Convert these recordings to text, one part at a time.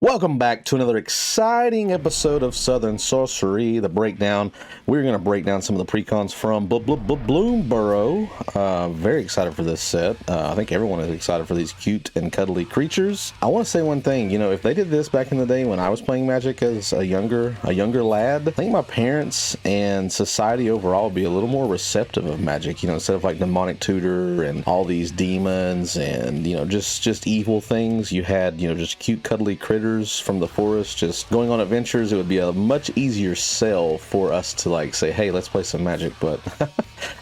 Welcome back to another exciting episode of Southern Sorcery, the breakdown. We're going to break down some of the precons from Bloomburrow. Very excited for this set. I think everyone is excited for these cute and cuddly creatures. I want to say one thing, you know, if they did this back in the day when I was playing Magic as a younger lad, I think my parents and society overall would be a little more receptive of Magic, you know, instead of like demonic tutor and all these demons and, you know, just evil things. You had, you know, just cute cuddly critters from the forest just going on adventures. It would be a much easier sell for us to like say, hey, let's play some Magic. But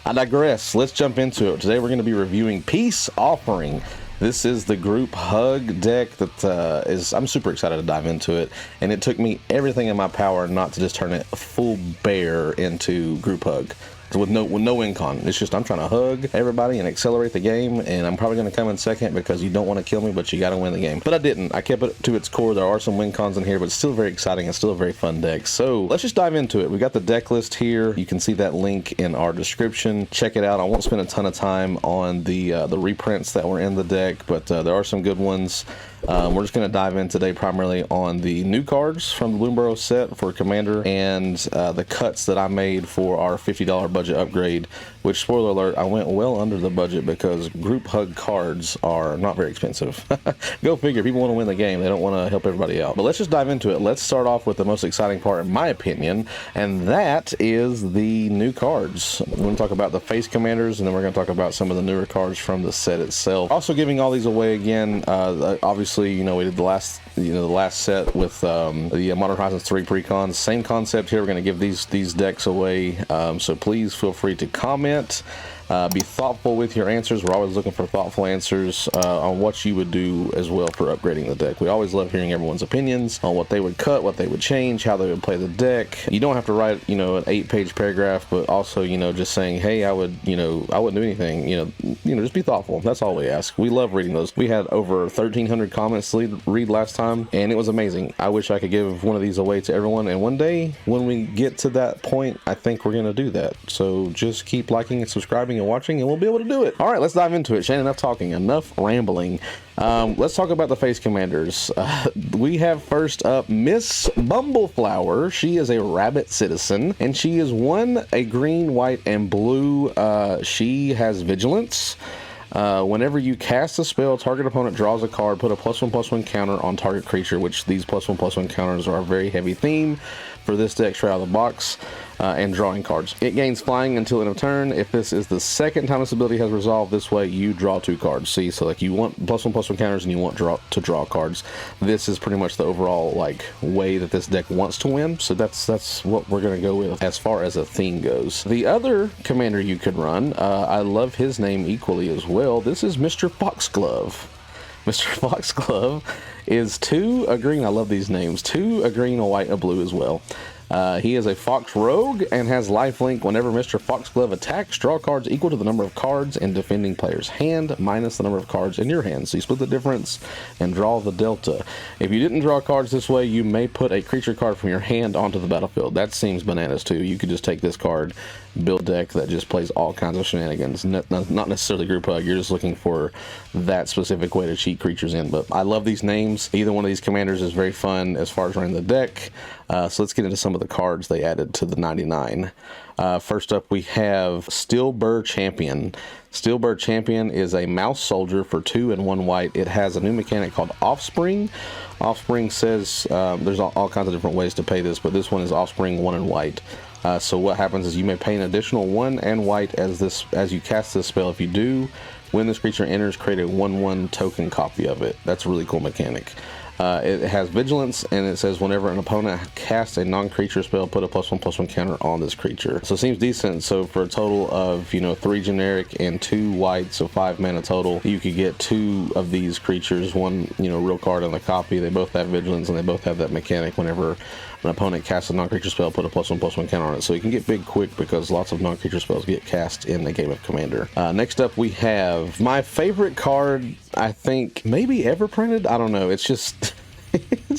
I digress. Let's jump into it. Today we're going to be reviewing Peace Offering. This is the group hug deck that I'm super excited to dive into it, and it took me everything in my power not to just turn it full bear into group hug. With no win con. It's just I'm trying to hug everybody and accelerate the game, and I'm probably going to come in second because you don't want to kill me, but you got to win the game. But I didn't. I kept it to its core. There are some win cons in here, but it's still very exciting and still a very fun deck. So let's just dive into it. We got the deck list here. You can see that link in our description. Check it out. I won't spend a ton of time on the reprints that were in the deck, but there are some good ones. We're just going to dive in today primarily on the new cards from the Bloomburrow set for Commander and the cuts that I made for our $50 budget upgrade, which, spoiler alert, I went well under the budget because group hug cards are not very expensive. Go figure. People want to win the game. They don't want to help everybody out. But let's just dive into it. Let's start off with the most exciting part, in my opinion, and that is the new cards. We're going to talk about the face commanders, and then we're going to talk about some of the newer cards from the set itself. Also giving all these away again, obviously, you know, we did the last set with the Modern Horizons 3 precons. Same concept here. We're going to give these decks away, so please feel free to comment. Be thoughtful with your answers. We're always looking for thoughtful answers on what you would do as well for upgrading the deck. We always love hearing everyone's opinions on what they would cut, what they would change, how they would play the deck. You don't have to write, you know, an 8-page paragraph, but also, you know, just saying, hey, I wouldn't do anything. You know, just be thoughtful. That's all we ask. We love reading those. We had over 1,300 comments to read last time, and it was amazing. I wish I could give one of these away to everyone, and one day when we get to that point, I think we're going to do that. So just keep liking and subscribing and watching, and we'll be able to do it. All right, let's dive into it. Shane, enough talking, enough rambling. Let's talk about the face commanders. We have first up Miss Bumbleflower. She is a rabbit citizen, and she is a green, white, and blue. She has vigilance. Whenever you cast a spell, target opponent draws a card, put a +1/+1 counter on target creature, which these +1/+1 counters are a very heavy theme for this deck straight out of the box, and drawing cards. It gains flying until end of turn. If this is the second time this ability has resolved, this way you draw 2 cards. See, so like you want +1/+1 counters and you want to draw cards. This is pretty much the overall like way that this deck wants to win. So that's what we're going to go with as far as a theme goes. The other commander you could run, I love his name equally as well. This is Mr. Foxglove. Mr. Foxglove is 2 a green. I love these names. 2 a green, a white, a blue as well. He is a Fox Rogue and has lifelink. Whenever Mr. Foxglove attacks, draw cards equal to the number of cards in defending player's hand minus the number of cards in your hand. So you split the difference and draw the delta. If you didn't draw cards this way, you may put a creature card from your hand onto the battlefield. That seems bananas too. You could just take this card, build a deck that just plays all kinds of shenanigans. Not necessarily group hug. You're just looking for that specific way to cheat creatures in. But I love these names. Either one of these commanders is very fun as far as running the deck. So let's get into some of the cards they added to the 99. First up, we have Steelbur Champion. Steelbur Champion is a mouse soldier for 2 and 1 white. It has a new mechanic called Offspring. Offspring says there's all kinds of different ways to pay this, but this one is Offspring 1 and white. So what happens is you may pay an additional 1 and white as you cast this spell. If you do, when this creature enters, create a 1/1 token copy of it. That's a really cool mechanic. It has vigilance, and it says whenever an opponent casts a non-creature spell, put a +1/+1 counter on this creature. So it seems decent. So for a total of 3 generic and 2 white, so 5 mana total, you could get 2 of these creatures, 1 real card on the copy. They both have vigilance, and they both have that mechanic. Whenever an opponent casts a non-creature spell, put a +1/+1 counter on it. So you can get big quick because lots of non-creature spells get cast in the game of Commander. Next up, we have my favorite card, I think, maybe ever printed. I don't know. It's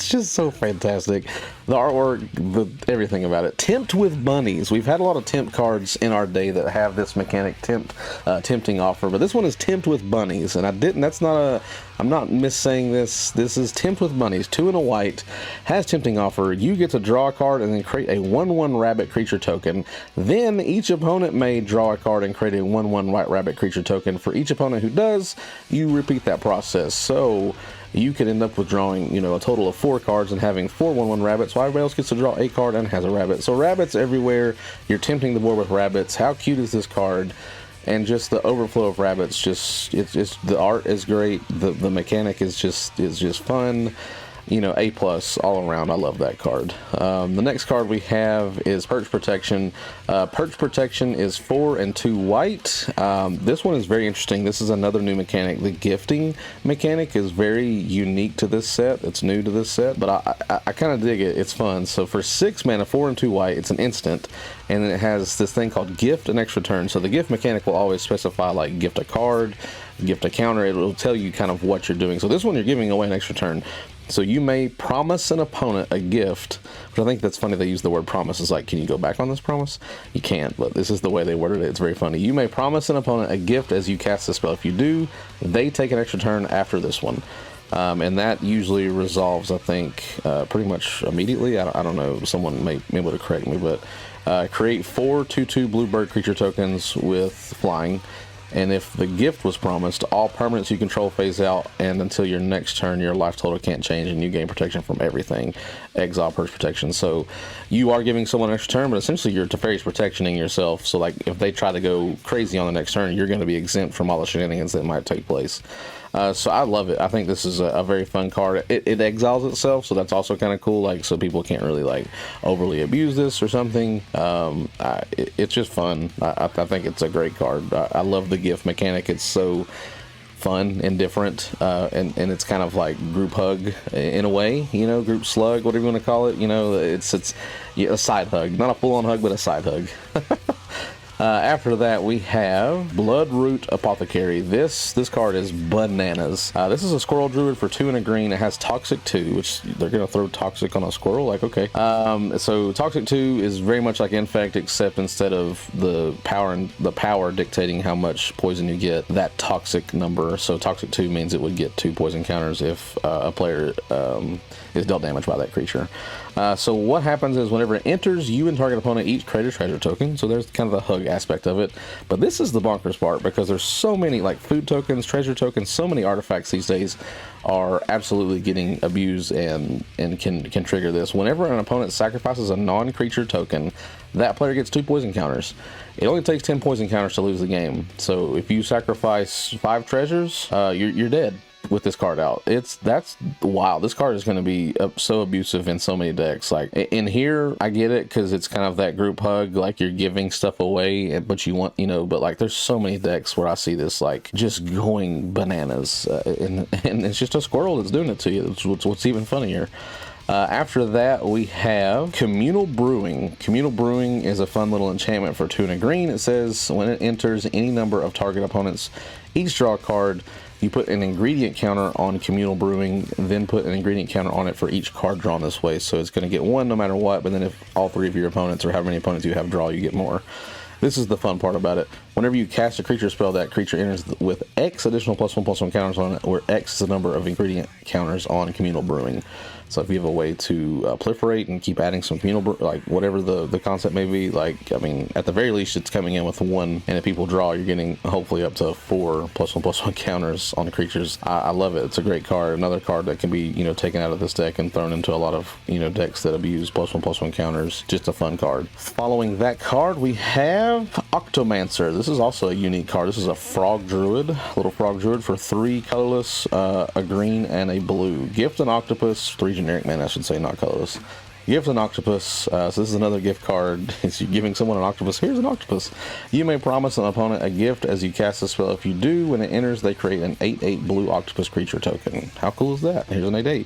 It's just so fantastic. The artwork, everything about it. Tempt with bunnies. We've had a lot of tempt cards in our day that have this mechanic, tempting offer, but this one is tempt with bunnies, and I'm not missaying this. This is tempt with bunnies, 2 and a white, has tempting offer. You get to draw a card and then create a 1/1 rabbit creature token. Then each opponent may draw a card and create a 1/1 white rabbit creature token. For each opponent who does, you repeat that process. So you could end up with drawing, you know, a total of 4 cards and having 4 1/1 rabbits, while everybody else gets to draw a card and has a rabbit. So rabbits everywhere. You're tempting the board with rabbits. How cute is this card? And just the overflow of rabbits, it's the art is great. The mechanic is just fun. You know, A+ all around. I love that card. The next card we have is Perch Protection. Perch Protection is 4 and 2 white. This one is very interesting. This is another new mechanic. The gifting mechanic is very unique to this set. It's new to this set, but I kind of dig it. It's fun. So for 6 mana, 4 and 2 white, it's an instant, and then it has this thing called Gift an extra turn. So the gift mechanic will always specify like gift a card, gift a counter. It will tell you kind of what you're doing. So this one, you're giving away an extra turn. So you may promise an opponent a gift, which I think that's funny. They use the word promise. It's like, can you go back on this promise? You can't, but this is the way they worded it. It's very funny. You may promise an opponent a gift as you cast the spell. If you do, they take an extra turn after this one. And that usually resolves, I think, pretty much immediately. I don't know. Someone may be able to correct me, but create 4 2/2 bluebird creature tokens with flying. And if the gift was promised, all permanents you control phase out, and until your next turn, your life total can't change, and you gain protection from everything. Exile Perch Protection. So you are giving someone an extra turn, but essentially you're Teferi's protectioning yourself. So like if they try to go crazy on the next turn, you're going to be exempt from all the shenanigans that might take place. So I love it. I think this is a very fun card. It exiles itself, so that's also kind of cool. Like, so people can't really like overly abuse this or something. It's just fun. I think it's a great card. I love the gift mechanic. It's so fun and different, and it's kind of like group hug in a way, you know, group slug, whatever you want to call it. You know, it's a side hug, not a full-on hug, but a side hug. After that, we have Bloodroot Apothecary. This card is bananas. This is a squirrel druid for 2 and a green. It has Toxic 2, which they're going to throw toxic on a squirrel. Like, okay. So Toxic 2 is very much like Infect, except instead of the power dictating how much poison you get, that toxic number. So Toxic 2 means it would get 2 poison counters if a player is dealt damage by that creature. So what happens is whenever it enters, you and target opponent each create a treasure token. So there's kind of the hug aspect of it. But this is the bonkers part, because there's so many like food tokens, treasure tokens, so many artifacts these days are absolutely getting abused and can trigger this. Whenever an opponent sacrifices a non-creature token, that player gets 2 poison counters. It only takes 10 poison counters to lose the game. So if you sacrifice 5 treasures, you're dead with this card out. That's wow. This card is going to be so abusive in so many decks. Like in here, I get it because it's kind of that group hug, like you're giving stuff away, but you want, you know, but like there's so many decks where I see this like just going bananas, and it's just a squirrel that's doing it to you. It's what's even funnier. After that, we have Communal Brewing. Communal Brewing is a fun little enchantment for 2 and a green. It says when it enters any number of target opponents, each draw a card. You put an ingredient counter on Communal Brewing, then put an ingredient counter on it for each card drawn this way. So it's going to get 1 no matter what, but then if all 3 of your opponents, or however many opponents you have draw, you get more. This is the fun part about it. Whenever you cast a creature spell, that creature enters with X additional +1/+1 counters on it, where X is the number of ingredient counters on Communal Brewing. So if you have a way to proliferate and keep adding some communal, like whatever the concept may be, like, I mean, at the very least, it's coming in with 1, and if people draw, you're getting hopefully up to 4 +1/+1 counters on the creatures. I love it. It's a great card. Another card that can be, you know, taken out of this deck and thrown into a lot of, you know, decks that abuse +1/+1 counters. Just a fun card. Following that card, we have Octomancer. This is also a unique card. This is a frog druid, little frog druid for 3 colorless, a green and a blue. Gift an octopus, 3 generic mana, I should say, not colorless. Gift an octopus. So this is another gift card. It's you giving someone an octopus. Here's an octopus. You may promise an opponent a gift as you cast the spell. If you do, when it enters, they create an 8/8 blue octopus creature token. How cool is that? Here's an 8/8.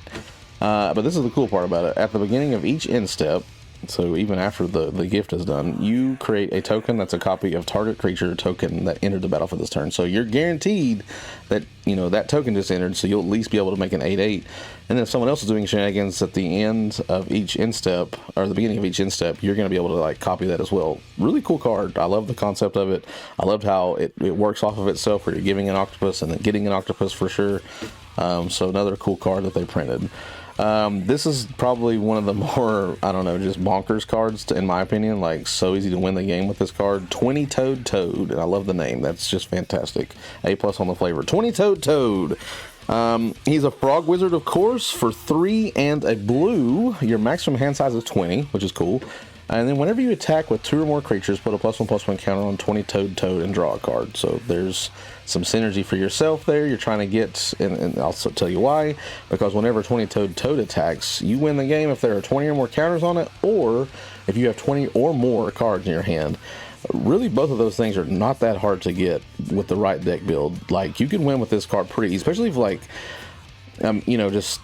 But this is the cool part about it. At the beginning of each end step, So even after the gift is done, you create a token that's a copy of target creature token that entered the battle for this turn. So you're guaranteed that, you know, that token just entered, so you'll at least be able to make an 8/8. And then if someone else is doing shenanigans at the end of each instep, or the beginning of each instep, you're going to be able to like copy that as well. Really cool card. I love the concept of it. I loved how it works off of itself, where you're giving an octopus and then getting an octopus for sure. So another cool card that they printed. This is probably one of the more, I don't know, just bonkers cards in my opinion. Like, so easy to win the game with this card. 20-toed Toad, and I love the name. That's just fantastic. A+ on the flavor. 20-toed Toad. He's a frog wizard, of course, for 3 and a blue. Your maximum hand size is 20, which is cool. And then whenever you attack with 2 or more creatures, put a +1/+1 counter on 20-toed Toad and draw a card. So there's some synergy for yourself there. You're trying to get, and I'll tell you why, because whenever 20-toed Toad attacks, you win the game if there are 20 or more counters on it, or if you have 20 or more cards in your hand. Really, both of those things are not that hard to get with the right deck build. Like, you can win with this card pretty easy, especially if, like, you know, just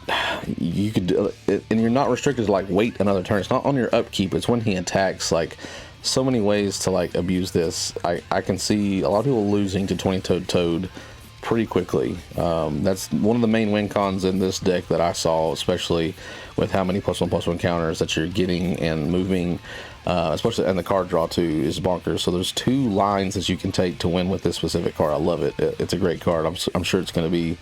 you could do it, and you're not restricted to like wait another turn. It's not on your upkeep, it's when he attacks. Like, so many ways to like abuse this. I can see a lot of people losing to 20-toed Toad pretty quickly. That's one of the main win cons in this deck that I saw, especially with how many +1/+1 counters that you're getting and moving, especially, and the card draw too is bonkers. So there's 2 lines that you can take to win with this specific card. I love it. It's a great card. I'm sure it's going to be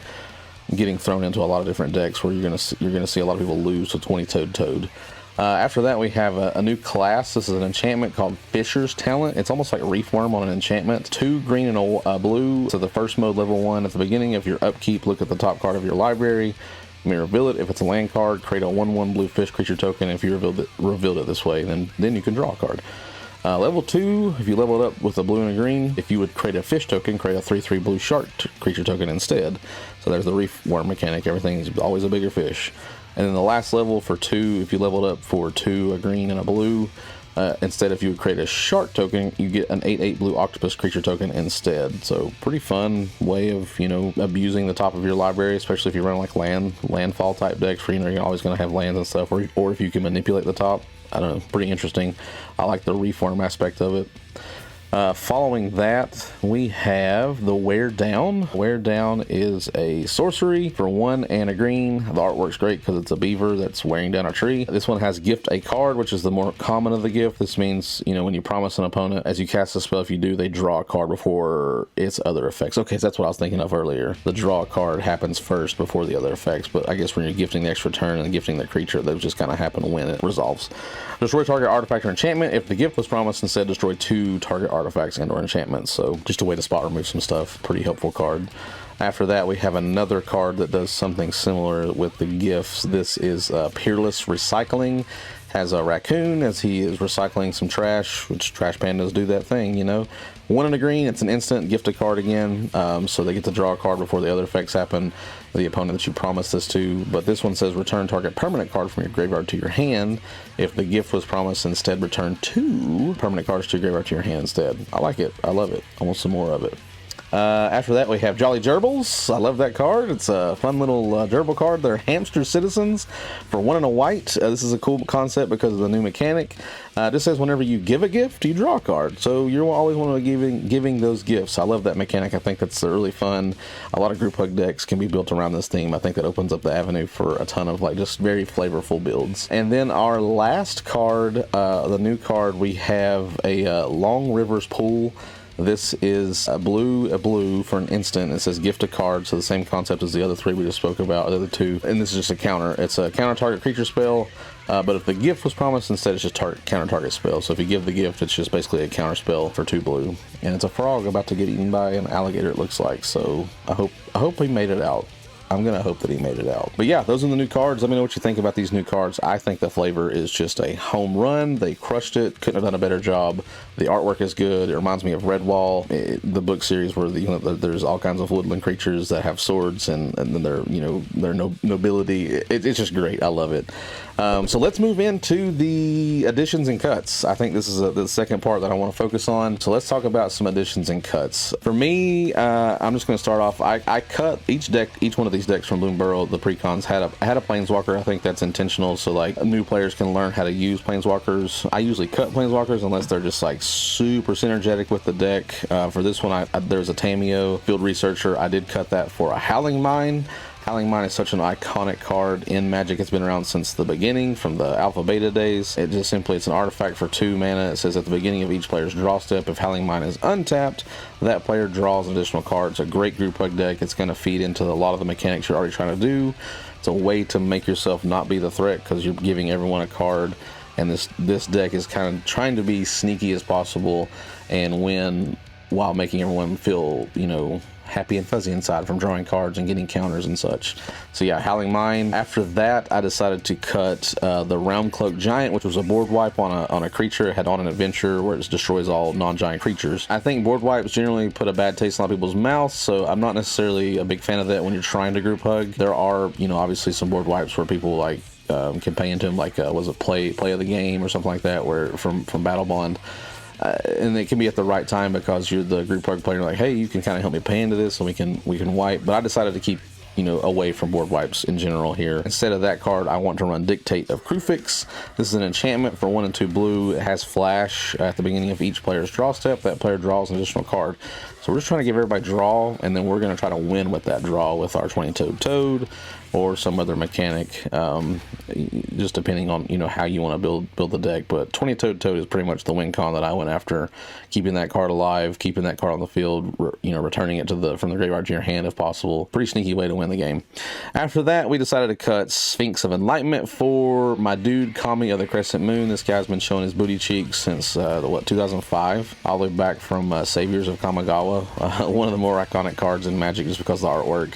getting thrown into a lot of different decks where you're gonna see a lot of people lose to 20-toed Toad. After that, we have a new class. This is an enchantment called Fisher's Talent. It's almost like Reef Worm on an enchantment. 2 green and a blue. So the first mode, level 1. At the beginning of your upkeep, look at the top card of your library. You may reveal it. If it's a land card, create a 1/1 blue fish creature token. If you revealed it this way, then you can draw a card. Level 2, if you level it up with a blue and a green, if you would create a fish token, create a 3/3 blue shark creature token instead. So there's the Reef Worm mechanic. Everything is always a bigger fish. And then the last level for 2, if you leveled up for 2, a green and a blue, instead if you would create a shark token, you get an 8/8 blue octopus creature token instead. So pretty fun way of, you know, abusing the top of your library, especially if you run like landfall type decks where, you know, you're always going to have lands and stuff, or if you can manipulate the top. I don't know, pretty interesting. I like the reform aspect of it. Following that, we have the Wear Down. Wear Down is a sorcery for 1 and a green. The artwork's great because it's a beaver that's wearing down a tree. This one has gift a card, which is the more common of the gift. This means, you know, when you promise an opponent, as you cast a spell, if you do, they draw a card before its other effects. Okay, so that's what I was thinking of earlier. The draw card happens first before the other effects, but I guess when you're gifting the extra turn and gifting the creature, those just kind of happen when it resolves. Destroy target artifact or enchantment. If the gift was promised, instead destroy 2 target artifacts and or enchantments. So just a way to spot remove some stuff. Pretty helpful card. After that, we have another card that does something similar with the gifts. This is Peerless Recycling. Has a raccoon as he is recycling some trash, which trash pandas do that thing, you know. 1 and a green, it's an instant, gift a card again, so they get to draw a card before the other effects happen, the opponent that you promised this to. But this one says return target permanent card from your graveyard to your hand. If the gift was promised, instead return 2 permanent cards to your graveyard to your hand instead. I like it. I love it. I want some more of it. After that, we have Jolly Gerbils. I love that card. It's a fun little gerbil card. They're hamster citizens for 1 and a white. This is a cool concept because of the new mechanic. This says whenever you give a gift, you draw a card. So you always want to be giving those gifts. I love that mechanic. I think that's really fun. A lot of group hug decks can be built around this theme. I think that opens up the avenue for a ton of like just very flavorful builds. And then our last card, the new card, we have a Long Rivers Pool. This is a blue for an instant. It says gift a card, so the same concept as the other 3 we just spoke about, the other 2. And this is just a counter. It's a counter target creature spell, but if the gift was promised, instead it's just counter target spell. So if you give the gift, it's just basically a counter spell for 2 blue. And it's a frog about to get eaten by an alligator, it looks like. So I hope he made it out. I'm going to hope that he made it out. But yeah, those are the new cards. Let me know what you think about these new cards. I think the flavor is just a home run. They crushed it. Couldn't have done a better job. The artwork is good. It reminds me of Redwall, the book series where there's all kinds of woodland creatures that have swords and then their nobility. It's just great. I love it. So let's move into the additions and cuts. I think this is the second part that I want to focus on. So let's talk about some additions and cuts. For me, I'm just going to start off. I cut each one of these decks from Bloomburrow, the precons had a planeswalker. I think that's intentional, so like new players can learn how to use planeswalkers. I usually cut planeswalkers unless they're just like super synergetic with the deck. For this one, there's a Tameo Field Researcher. I did cut that for a Howling Mine. Howling Mine is such an iconic card in Magic. It's been around since the beginning, from the alpha beta days. It's an artifact for 2 mana. It says at the beginning of each player's draw step, if Howling Mine is untapped, that player draws an additional card. It's a great group hug deck. It's going to feed into a lot of the mechanics you're already trying to do. It's a way to make yourself not be the threat because you're giving everyone a card. And this deck is kind of trying to be sneaky as possible and win while making everyone feel, you know, happy and fuzzy inside from drawing cards and getting counters and such. So yeah, Howling Mine. After that, I decided to cut the Realm Cloak Giant, which was a board wipe on a creature. It had on an adventure where it destroys all non-giant creatures. I think board wipes generally put a bad taste in a lot of people's mouths, so I'm not necessarily a big fan of that when you're trying to group hug. There are, you know, obviously some board wipes where people like can pay into them, like was it play of the game or something like that, where from Battle Bond. And it can be at the right time because you're the group hug player, like, hey, you can kind of help me pay into this and we can wipe. But I decided to keep, you know, away from board wipes in general here. Instead of that card, I want to run Dictate of Crufix. This is an enchantment for 1 and 2 blue. It has flash at the beginning of each player's draw step. That player draws an additional card. So we're just trying to give everybody draw, and then we're going to try to win with that draw with our 20-toed toad or some other mechanic, just depending on, you know, how you want to build the deck. But 20-toed toad is pretty much the win con that I went after, keeping that card alive, keeping that card on the field, you know, returning it from the graveyard to your hand if possible. Pretty sneaky way to win the game. After that, we decided to cut Sphinx of Enlightenment for my dude Kami of the Crescent Moon. This guy's been showing his booty cheeks since 2005, all the way back from Saviors of Kamigawa, one of the more iconic cards in Magic just because of the artwork.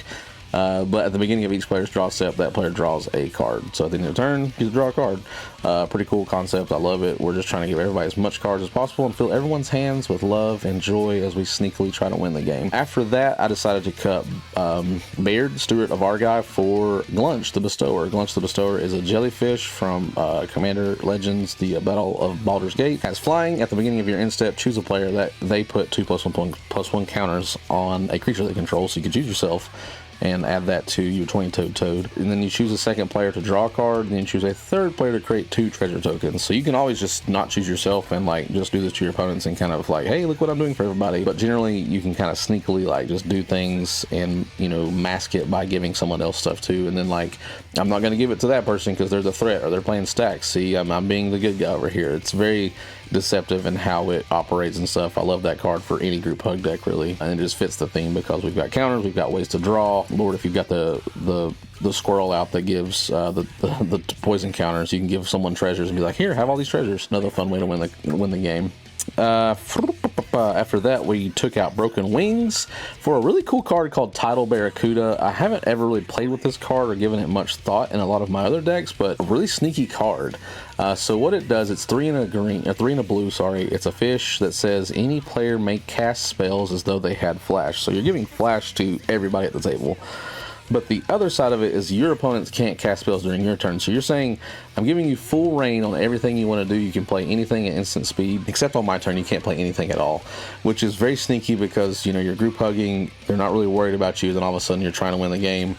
But at the beginning of each player's draw step, that player draws a card. So at the end of the turn, you get to draw a card. Pretty cool concept. I love it. We're just trying to give everybody as much cards as possible and fill everyone's hands with love and joy as we sneakily try to win the game. After that, I decided to cut Baird, Steward of Argive, for Glunch the Bestower. Glunch the Bestower is a jellyfish from Commander Legends, the Battle of Baldur's Gate. Has flying. At the beginning of your end step, choose a player that they put 2+1/+1 counters on a creature they control, so you can choose yourself and add that to your 20-toed toad. And then you choose a second player to draw a card, and then you choose a third player to create 2 treasure tokens. So you can always just not choose yourself and like just do this to your opponents and kind of like, hey, look what I'm doing for everybody. But generally you can kind of sneakily like just do things and, you know, mask it by giving someone else stuff too. And then like, I'm not going to give it to that person because they're the threat or they're playing stacks. See, I'm being the good guy over here. It's very deceptive in how it operates and stuff. I love that card for any group hug deck, really, and it just fits the theme because we've got counters, we've got ways to draw. Lord, if you've got the squirrel out that gives the poison counters, you can give someone treasures and be like, here, have all these treasures. Another fun way to win the game. After that, we took out Broken Wings for a really cool card called Tidal Barracuda. I haven't ever really played with this card or given it much thought in a lot of my other decks, but a really sneaky card. So what it does, it's 3 and a blue, sorry. It's a fish that says any player may cast spells as though they had flash. So you're giving flash to everybody at the table. But the other side of it is your opponents can't cast spells during your turn. So you're saying, I'm giving you full reign on everything you want to do. You can play anything at instant speed, except on my turn, you can't play anything at all, which is very sneaky because, you know, you're group hugging, they're not really worried about you, then all of a sudden you're trying to win the game.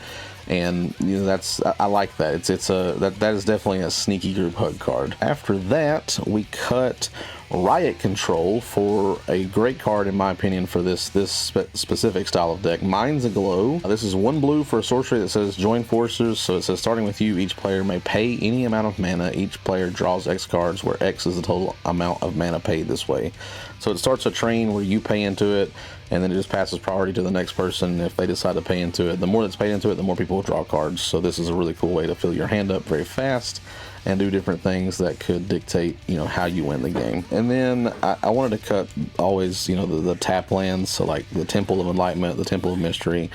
And you know, I like that. That is definitely a sneaky group hug card. After that, we cut Riot Control for a great card, in my opinion, for this specific style of deck. Mind's Aglow. This is 1 blue for a sorcery that says join forces. So it says starting with you, each player may pay any amount of mana. Each player draws X cards, where X is the total amount of mana paid this way. So it starts a train where you pay into it, and then it just passes priority to the next person if they decide to pay into it. The more that's paid into it, the more people will draw cards. So this is a really cool way to fill your hand up very fast and do different things that could dictate, you know, how you win the game. And then I wanted to cut always, you know, the tap lands, so like the Temple of Enlightenment, the Temple of Mystery.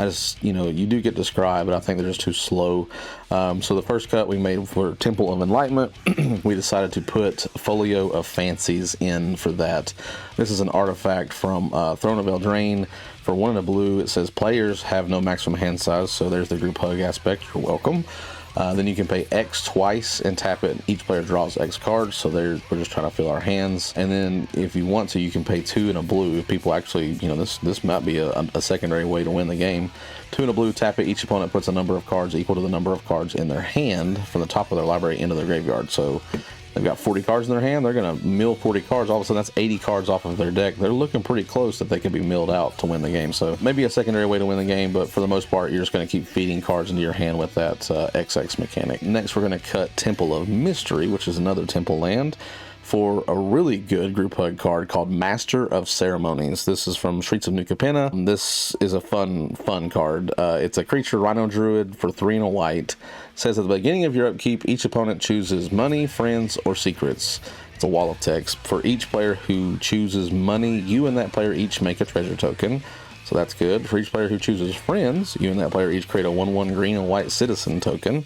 I just, you know, you do get to scry, but I think they're just too slow. So the first cut we made for Temple of Enlightenment, we decided to put Folio of Fancies in for that. This is an artifact from Throne of Eldraine. For 1 and a blue, it says players have no maximum hand size, so there's the group hug aspect. You're welcome. Then you can pay X twice and tap it. Each player draws X cards, so we're just trying to fill our hands. And then if you want to, you can pay 2 and a blue. If people actually, you know, this might be a secondary way to win the game. 2 and a blue, tap it. Each opponent puts a number of cards equal to the number of cards in their hand from the top of their library into their graveyard. So they've got 40 cards in their hand. They're going to mill 40 cards. All of a sudden, that's 80 cards off of their deck. They're looking pretty close that they could be milled out to win the game. So maybe a secondary way to win the game, but for the most part, you're just going to keep feeding cards into your hand with that XX mechanic. Next, we're going to cut Temple of Mystery, which is another temple land, for a really good group hug card called Master of Ceremonies. This is from Streets of New Capenna. This is a fun card. It's a creature, Rhino Druid, for 3 and a white. It says at the beginning of your upkeep, each opponent chooses money, friends, or secrets. It's a wall of text. For each player who chooses money, you and that player each make a treasure token. So that's good. For each player who chooses friends, you and that player each create a 1/1 green and white citizen token.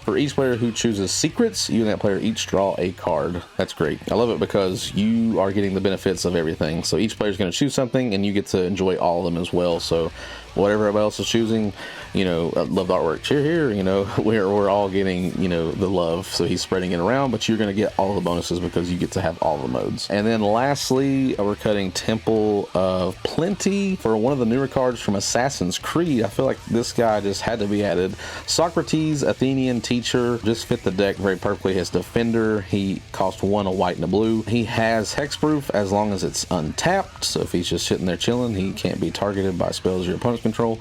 For each player who chooses secrets, you and that player each draw a card. That's great. I love it because you are getting the benefits of everything. So each player is going to choose something, and you get to enjoy all of them as well. So whatever everybody else is choosing, you know, love the artwork. Cheer here, you know, we're all getting, you know, the love. So he's spreading it around, but you're going to get all the bonuses because you get to have all the modes. And then lastly, we're cutting Temple of Plenty for one of the newer cards from Assassin's Creed. I feel like this guy just had to be added. Socrates, Athenian teacher, just fit the deck very perfectly. His defender, he cost 1 a white and a blue. He has hexproof as long as it's untapped. So if he's just sitting there chilling, he can't be targeted by spells your opponents control.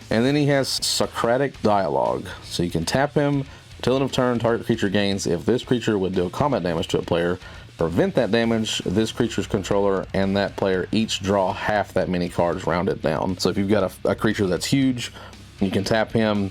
And then he has Socratic Dialogue. So you can tap him, till end of turn, target creature gains. If this creature would deal combat damage to a player, prevent that damage, this creature's controller and that player each draw half that many cards rounded down. So if you've got a creature that's huge, you can tap him,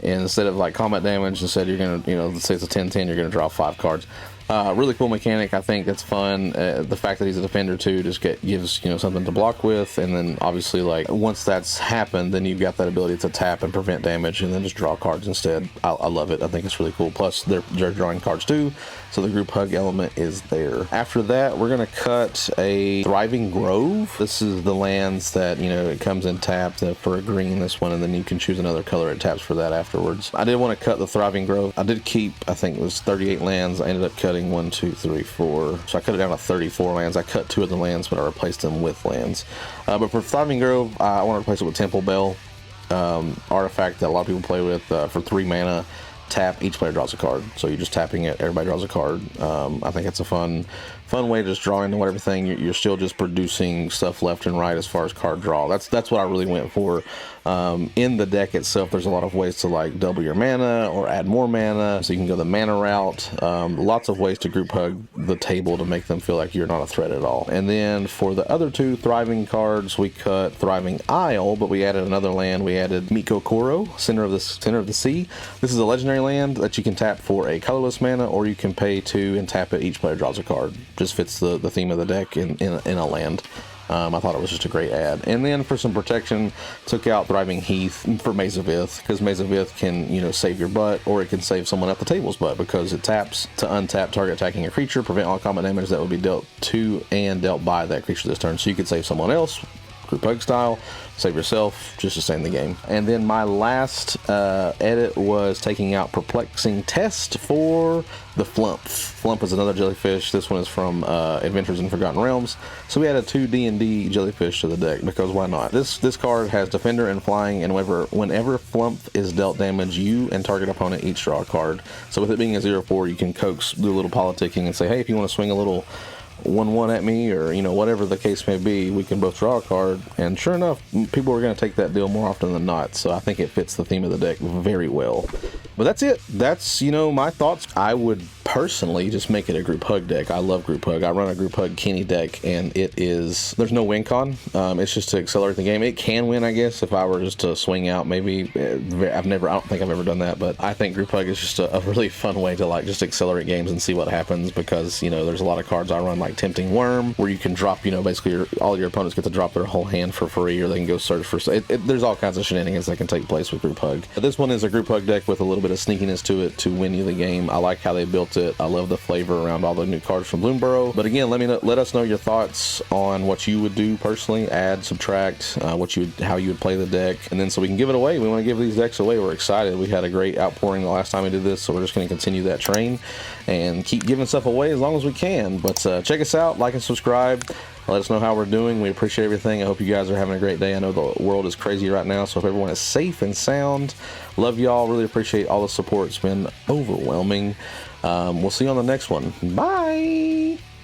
and instead of like combat damage, instead you're going to, you know, let's say it's a 10-10, you're going to draw 5 cards. Really cool mechanic. I think that's fun. The fact that he's a defender too just gives, you know, something to block with, and then obviously like once that's happened, then you've got that ability to tap and prevent damage and then just draw cards instead. I love it. I think it's really cool. Plus they're drawing cards too, so the group hug element is there. After that, we're gonna cut a Thriving Grove. This is the lands that, you know, it comes in tapped for a green, this one, and then you can choose another color it taps for that afterwards. I did want to cut the Thriving Grove. I did keep, I think it was 38 lands. I ended up cutting 1, 2, 3, 4. So I cut it down to 34 lands. I cut 2 of the lands, but I replaced them with lands. But for Thriving Grove, I want to replace it with Temple Bell, artifact that a lot of people play with for 3 mana. Tap, each player draws a card. So you're just tapping it, everybody draws a card. I think it's a fun way to just draw into everything. You're still just producing stuff left and right as far as card draw. That's what I really went for. In the deck itself, there's a lot of ways to like double your mana or add more mana, so you can go the mana route. Lots of ways to group hug the table to make them feel like you're not a threat at all. And then for the other 2 thriving cards, we cut Thriving Isle, but we added another land. We added Miko Koro, Center of the Sea. This is a legendary land that you can tap for a colorless mana, or you can pay 2 and tap it. Each player draws a card. Just fits the theme of the deck in a land. I thought it was just a great ad. And then for some protection, took out Thriving Heath for Maze of Ith, because Maze of Ith can, you know, save your butt, or it can save someone at the table's butt, because it taps to untap target attacking a creature, prevent all combat damage that would be dealt to and dealt by that creature this turn. So you could save someone else, group hug style, save yourself, just to stay in the game. And then my last edit was taking out Perplexing Test for the Flump. Flump is another jellyfish. This one is from Adventures in Forgotten Realms. So we added 2 D&D jellyfish to the deck, because why not? This card has Defender and Flying, and whenever Flump is dealt damage, you and target opponent each draw a card. So with it being a 0/4, you can coax, do a little politicking, and say, hey, if you want to swing a little 1/1 at me, or, you know, whatever the case may be, we can both draw a card. And sure enough, people are going to take that deal more often than not. So I think it fits the theme of the deck very well. But that's it. That's, you know, my thoughts. I would personally just make it a group hug deck. I love group hug. I run a group hug Kenny deck, and there's no win con. It's just to accelerate the game. It can win, I guess, if I were just to swing out. Maybe I don't think I've ever done that, but I think group hug is just a really fun way to like just accelerate games and see what happens, because, you know, there's a lot of cards I run like Tempting Worm, where you can drop, you know, basically all your opponents get to drop their whole hand for free, or they can go search for. There's all kinds of shenanigans that can take place with group hug. This one is a group hug deck with a little bit bit of sneakiness to it to win you the game. I like how they built it. I love the flavor around all the new cards from Bloomburrow. But again, let us know your thoughts on what you would do personally, add, subtract, how you would play the deck, and then so we can give it away. We want to give these decks away. We're excited. We had a great outpouring the last time we did this, so we're just going to continue that train and keep giving stuff away as long as we can. But check us out, like and subscribe. Let us know how we're doing. We appreciate everything. I hope you guys are having a great day. I know the world is crazy right now, so hope everyone is safe and sound. Love y'all. Really appreciate all the support. It's been overwhelming. We'll see you on the next one. Bye.